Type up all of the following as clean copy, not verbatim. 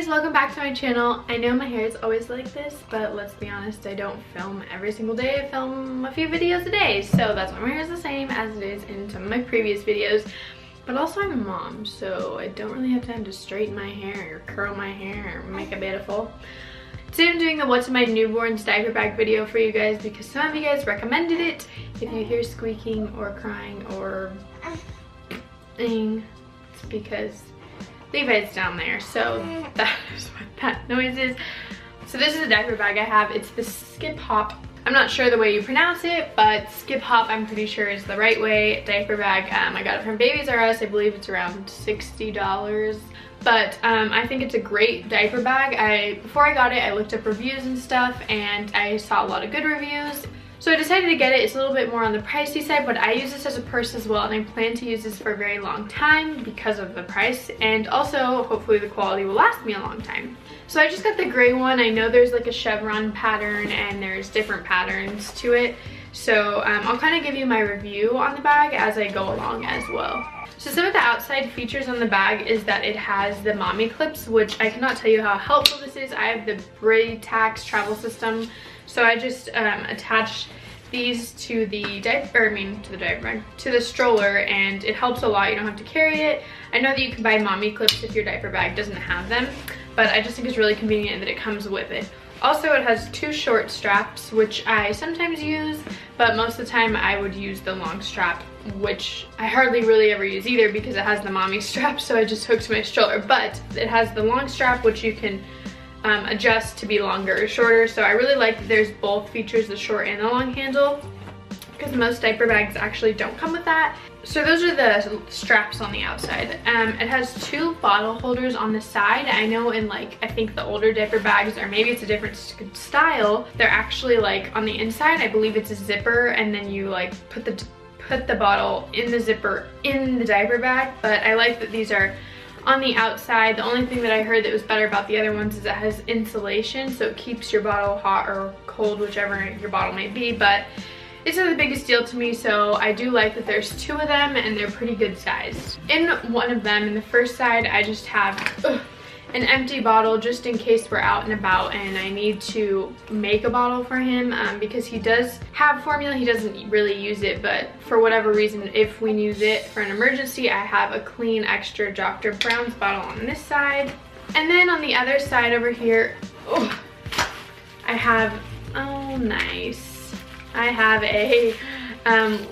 guys, welcome back to my channel. I know my hair is always like this, but let's be honest, I don't film every single day. I film a few videos a day, so that's why my hair is the same as it is in some of my previous videos. But also I'm a mom, so I don't really have time to straighten my hair or curl my hair or make it beautiful. Today I'm doing the what's in my newborn's diaper bag video for you guys because some of you guys recommended it. If you hear squeaking or crying or it's because Levi's down there, so that is what that noise is. So this is a diaper bag I have. It's the Skip Hop. I'm not sure the way you pronounce it, but Skip Hop I'm pretty sure is the right way diaper bag. I got it from Babies R Us. I believe it's around $60. But I think it's a great diaper bag. Before I got it, I looked up reviews and stuff, and I saw a lot of good reviews. So I decided to get it. It's a little bit more on the pricey side, but I use this as a purse as well, and I plan to use this for a very long time because of the price, and also hopefully the quality will last me a long time. So I just got the gray one. I know there's like a chevron pattern and there's different patterns to it. So I'll kind of give you my review on the bag as I go along as well. So some of the outside features on the bag is that it has the mommy clips, which I cannot tell you how helpful this is. I have the Britax travel system. So I just attach these to the diaper, to the stroller, and it helps a lot. You don't have to carry it. I know that you can buy mommy clips if your diaper bag doesn't have them, but I just think it's really convenient that it comes with it. Also, it has two short straps, which I sometimes use, but most of the time I would use the long strap, which I hardly really ever use either because it has the mommy strap, so I just hook to my stroller. But it has the long strap, which you can adjust to be longer or shorter. So I really like that there's both features, the short and the long handle, because most diaper bags actually don't come with that. So those are the straps on the outside. It has two bottle holders on the side. I know in like, I think the older diaper bags, or maybe it's a different style, they're actually like on the inside, I believe it's a zipper, and then you like put the bottle in the zipper in the diaper bag. But I like that these are on the outside. The only thing that I heard that was better about the other ones is it has insulation, so it keeps your bottle hot or cold, whichever your bottle may be. But it's not the biggest deal to me, so I do like that there's two of them and they're pretty good sized. In one of them, in the first side, I just have an empty bottle just in case we're out and about and I need to make a bottle for him because he does have formula. He doesn't really use it, but for whatever reason, if we use it for an emergency, I have a clean extra Dr. Brown's bottle on this side. And then on the other side over here, I have, oh nice, I have a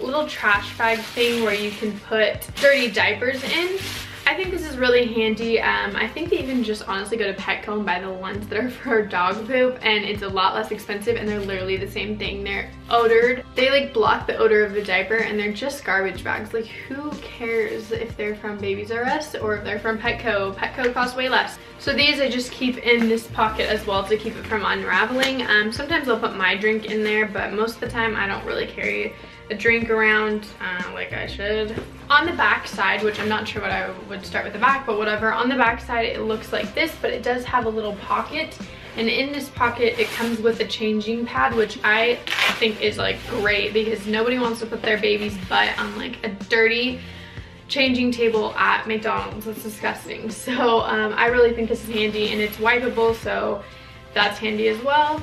little trash bag thing where you can put dirty diapers in. I think this is really handy. I think they even just honestly go to Petco and buy the ones that are for dog poop, and it's a lot less expensive, and they're literally the same thing. They're odored. They like block the odor of the diaper, and they're just garbage bags. Like, who cares if they're from Babies R Us or if they're from Petco? Petco costs way less. So these I just keep in this pocket as well to keep it from unraveling. Sometimes I'll put my drink in there, but most of the time I don't really carry a drink around like I should. On the back side, which I'm not sure what I would start with the back, but whatever. On the back side, it looks like this, but it does have a little pocket. And in this pocket, it comes with a changing pad, which I think is like great because nobody wants to put their baby's butt on like a dirty changing table at McDonald's. It's disgusting. So I really think this is handy, and it's wipeable, so that's handy as well.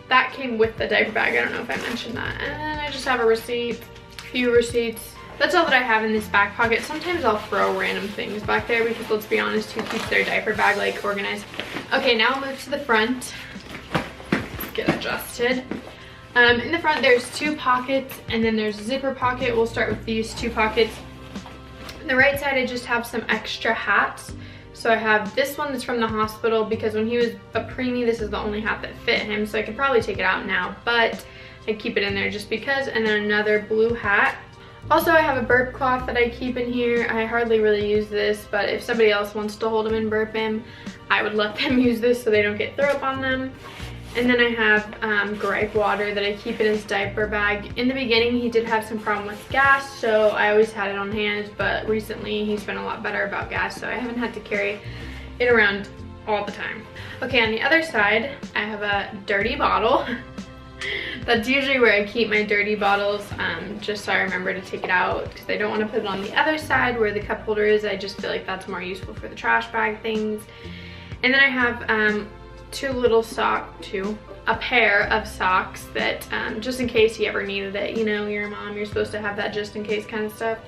That came with the diaper bag. I don't know if I mentioned that. And then I just have a receipt, a few receipts. That's all that I have in this back pocket. Sometimes I'll throw random things back there because, let's be honest, who keeps their diaper bag like organized? Okay, now I'll move to the front. Let's get adjusted. In the front there's two pockets, and then there's a zipper pocket. We'll start with these two pockets. On the right side I just have some extra hats. So I have this one that's from the hospital because when he was a preemie, this is the only hat that fit him, so I could probably take it out now, but I keep it in there just because. And then another blue hat. Also, I have a burp cloth that I keep in here. I hardly really use this, but if somebody else wants to hold him and burp him, I would let them use this so they don't get throw up on them. And then I have gripe water that I keep in his diaper bag. In the beginning, he did have some problem with gas, so I always had it on hand, but recently he's been a lot better about gas, so I haven't had to carry it around all the time. Okay, on the other side, I have a dirty bottle. That's usually where I keep my dirty bottles, just so I remember to take it out because I don't want to put it on the other side where the cup holder is. I just feel like that's more useful for the trash bag things. And then I have a pair of socks that just in case he ever needed it. You know, you're a mom, you're supposed to have that just in case kind of stuff.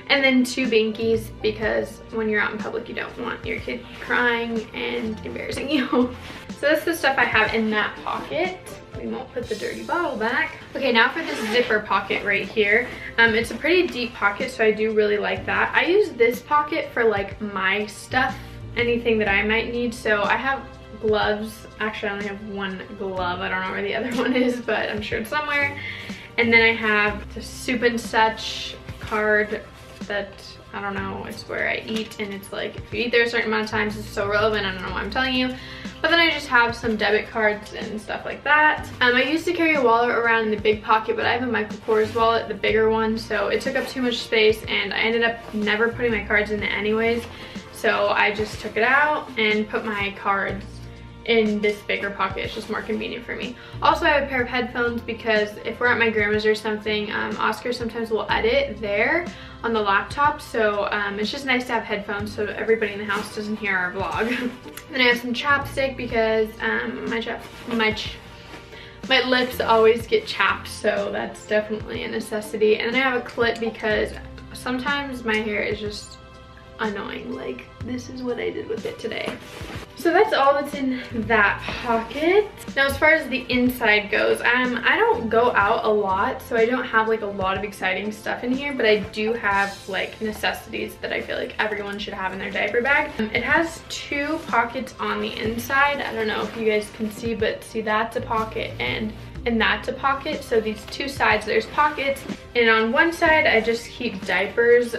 And then 2 binkies, because when you're out in public you don't want your kid crying and embarrassing you. So that's the stuff I have in that pocket. We won't put the dirty bottle back. Okay, now for this zipper pocket right here. It's a pretty deep pocket, so I do really like that. I use this pocket for like my stuff, anything that I might need. So I have gloves. Actually, I only have 1 glove. I don't know where the other one is, but I'm sure it's somewhere. And then I have the soup and such card that, I don't know, it's where I eat, and it's like if you eat there a certain amount of times, it's so relevant. I don't know why I'm telling you. But then I just have some debit cards and stuff like that. I used to carry a wallet around in the big pocket, but I have a Michael Kors wallet, the bigger one, so it took up too much space, and I ended up never putting my cards in it anyways. So I just took it out and put my cards in this bigger pocket. It's just more convenient for me. Also, I have a pair of headphones because if we're at my grandma's or something, Oscar sometimes will edit there on the laptop, so it's just nice to have headphones so everybody in the house doesn't hear our vlog. Then I have some chapstick because my lips always get chapped, so that's definitely a necessity. And then I have a clip because sometimes my hair is just annoying. Like, this is what I did with it today. So that's all that's in that pocket. Now, as far as the inside goes, I don't go out a lot, so I don't have like a lot of exciting stuff in here, but I do have like necessities that I feel like everyone should have in their diaper bag. It has 2 pockets on the inside. I don't know if you guys can see, but see, that's a pocket and that's a pocket. So these 2 sides, there's pockets, and on one side I just keep diapers.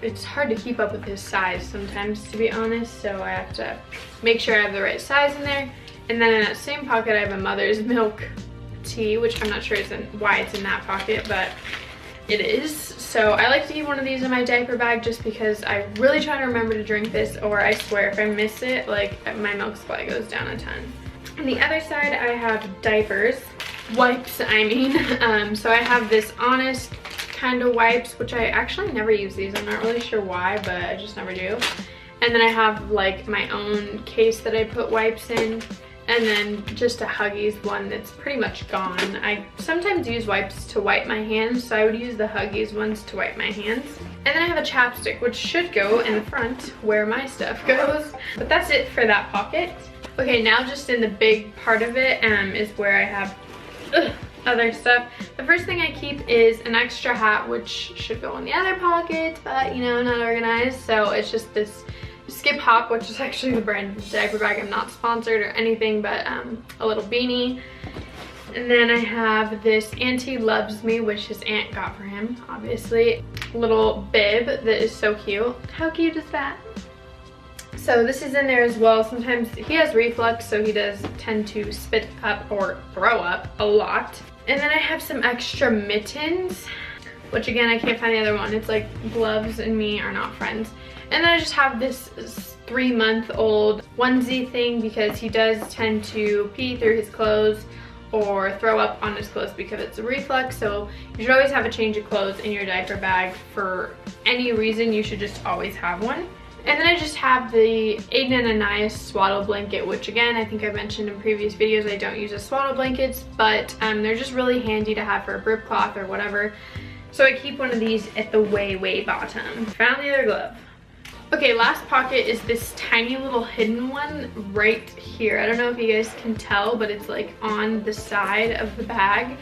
It's hard to keep up with his size sometimes, to be honest, so I have to make sure I have the right size in there. And then in that same pocket I have a mother's milk tea, which I'm not sure why it's in that pocket, but it is. So I like to keep one of these in my diaper bag just because I really try to remember to drink this, or I swear if I miss it, like, my milk supply goes down a ton. On the other side I have diapers. Wipes, I mean. So I have this Honest kind of wipes, which I actually never use these. I'm not really sure why, but I just never do. And then I have like my own case that I put wipes in, and then just a Huggies one that's pretty much gone. I sometimes use wipes to wipe my hands, so I would use the Huggies ones to wipe my hands. And then I have a chapstick, which should go in the front where my stuff goes. But that's it for that pocket. Okay, now just in the big part of it is where I have other stuff. The first thing I keep is an extra hat, which should go in the other pocket, but you know, not organized. So it's just this Skip Hop, which is actually the brand of the diaper bag. I'm not sponsored or anything, but a little beanie. And then I have this Auntie Loves Me, which his aunt got for him, obviously. Little bib that is so cute. How cute is that? So this is in there as well. Sometimes he has reflux, so he does tend to spit up or throw up a lot. And then I have some extra mittens, which again, I can't find the other one. It's like gloves and me are not friends. And then I just have this 3-month-old onesie thing because he does tend to pee through his clothes or throw up on his clothes because it's a reflux. So you should always have a change of clothes in your diaper bag. For any reason, you should just always have one. And then I just have the Aiden and Anais swaddle blanket, which again, I think I've mentioned in previous videos, I don't use as swaddle blankets, but they're just really handy to have for a burp cloth or whatever. So I keep one of these at the way bottom. Found the other glove. Okay, last pocket is this tiny little hidden one right here. I don't know if you guys can tell, but it's like on the side of the bag.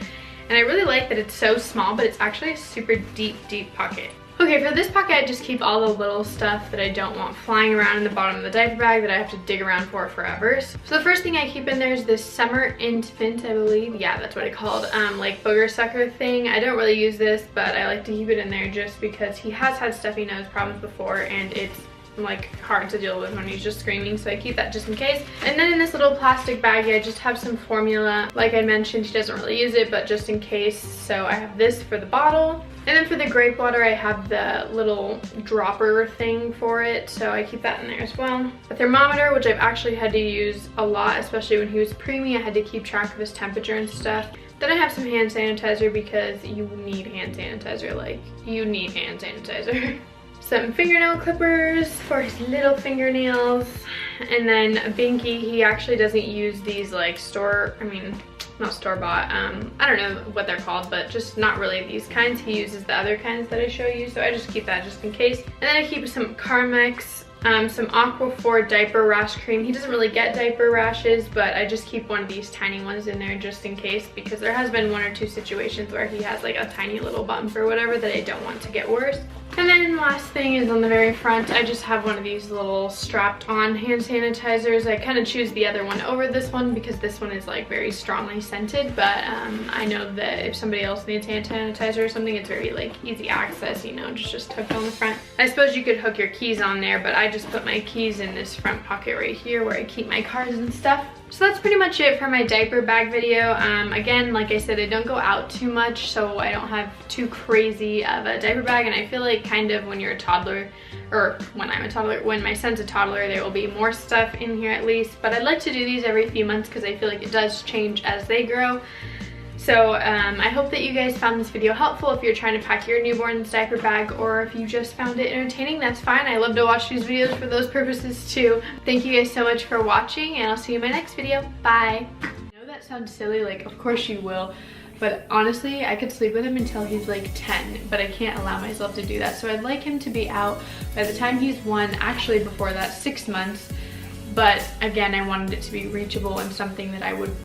And I really like that it's so small, but it's actually a super deep pocket. Okay, for this pocket, I just keep all the little stuff that I don't want flying around in the bottom of the diaper bag that I have to dig around for forever. So the first thing I keep in there is this Summer Infant, I believe. Yeah, that's what it's called. Like booger sucker thing. I don't really use this, but I like to keep it in there just because he has had stuffy nose problems before, and it's like hard to deal with when he's just screaming, so I keep that just in case. And then in this little plastic baggie, I just have some formula. Like I mentioned, he doesn't really use it, but just in case. So I have this for the bottle. And then for the grape water, I have the little dropper thing for it, so I keep that in there as well. A thermometer, which I've actually had to use a lot, especially when he was preemie. I had to keep track of his temperature and stuff. Then I have some hand sanitizer because you need hand sanitizer, like, you need hand sanitizer. Some fingernail clippers for his little fingernails. And then Binky, he actually doesn't use these like not store-bought, I don't know what they're called, but just not really these kinds. He uses the other kinds that I show you, so I just keep that just in case. And then I keep some Carmex, some Aquaphor diaper rash cream. He doesn't really get diaper rashes, but I just keep one of these tiny ones in there just in case, because there has been 1 or 2 situations where he has like a tiny little bump or whatever that I don't want to get worse. And then last thing is on the very front, I just have one of these little strapped on hand sanitizers. I kind of choose the other one over this one because this one is like very strongly scented, but I know that if somebody else needs hand sanitizer or something, it's very like easy access, you know, just hooked on the front. I suppose you could hook your keys on there, but I just put my keys in this front pocket right here where I keep my cards and stuff. So that's pretty much it for my diaper bag video. Again, like I said, I don't go out too much, so I don't have too crazy of a diaper bag, and I feel like kind of when you're a toddler, or when I'm a toddler, when my son's a toddler, there will be more stuff in here at least, but I'd like to do these every few months because I feel like it does change as they grow. So I hope that you guys found this video helpful. If you're trying to pack your newborn's diaper bag, or if you just found it entertaining, that's fine. I love to watch these videos for those purposes too. Thank you guys so much for watching, and I'll see you in my next video. Bye. I know that sounds silly, like of course you will, but honestly, I could sleep with him until he's like 10, but I can't allow myself to do that. So I'd like him to be out by the time he's 1, actually before that, 6 months. But again, I wanted it to be reachable and something that I would